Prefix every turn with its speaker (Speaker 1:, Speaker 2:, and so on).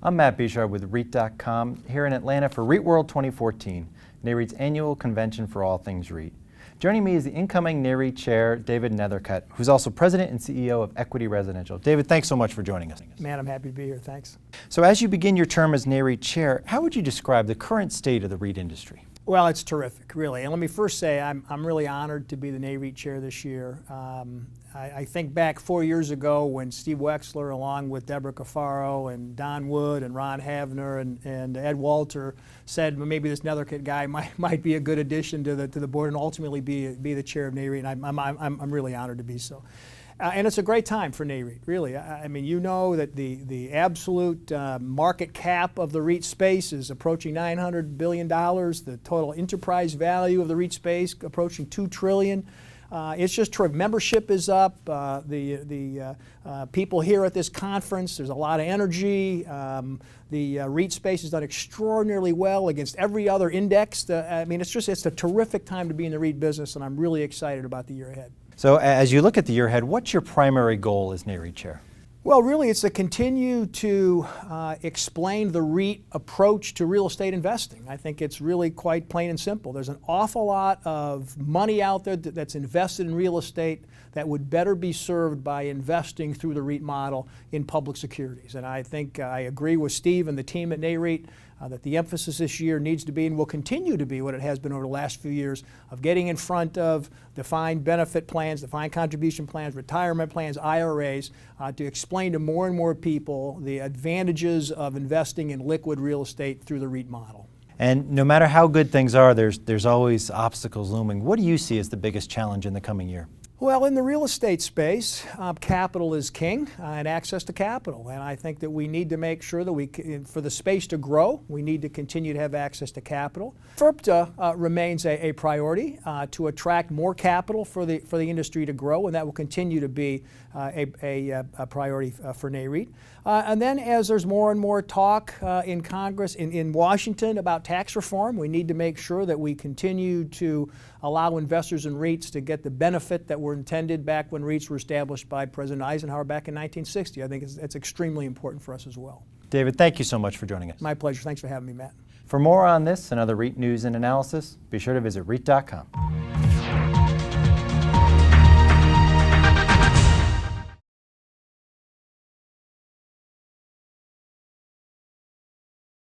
Speaker 1: I'm Matt Bichard with REIT.com here in Atlanta for REITWorld 2014, NAREIT's annual convention for all things REIT. Joining me is the incoming NAREIT Chair, David Neithercut, who's also President and CEO of Equity Residential. David, thanks so much for joining us.
Speaker 2: Matt, I'm happy to be here. Thanks.
Speaker 1: So as you begin your term as NAREIT Chair, how would you describe the current state of the REIT industry?
Speaker 2: Well, it's terrific, really. And let me first say I'm really honored to be the NAREIT Chair this year. I think back 4 years ago when Steve Wexler, along with Deborah Cafaro and Don Wood and Ron Havner and Ed Walter, said well, maybe this Neithercut guy might be a good addition to the board and ultimately be the chair of NAREIT. And I'm really honored to be so. And it's a great time for NAREIT, really. I mean, you know that the absolute market cap of the REIT space is approaching $900 billion. The total enterprise value of the REIT space approaching $2 trillion. It's just terrific. Membership is up. The people here at this conference, there's a lot of energy. The REIT space has done extraordinarily well against every other index. I mean, it's a terrific time to be in the REIT business, and I'm really excited about the year ahead.
Speaker 1: So as you look at the year ahead, what's your primary goal as NAREIT Chair?
Speaker 2: Well, really, it's to continue to explain the REIT approach to real estate investing. I think it's really quite plain and simple. There's an awful lot of money out there that's invested in real estate that would better be served by investing through the REIT model in public securities. And I think I agree with Steve and the team at NAREIT that the emphasis this year needs to be and will continue to be what it has been over the last few years of getting in front of defined benefit plans, defined contribution plans, retirement plans, IRAs, to explain to more and more people the advantages of investing in liquid real estate through the REIT model.
Speaker 1: And no matter how good things are, there's always obstacles looming. What do you see as the biggest challenge in the coming year?
Speaker 2: Well, in the real estate space, capital is king and access to capital. And I think that we need to make sure that for the space to grow, we need to continue to have access to capital. FIRPTA remains a priority to attract more capital for the industry to grow, and that will continue to be a priority for NAREIT. And then as there's more and more talk in Congress, in Washington about tax reform, we need to make sure that we continue to allow investors in REITs to get the benefit that were intended back when REITs were established by President Eisenhower back in 1960. I think it's extremely important for us as well.
Speaker 1: David, thank you so much for joining us.
Speaker 2: My pleasure. Thanks for having me, Matt.
Speaker 1: For more on this and other REIT news and analysis, be sure to visit REIT.com.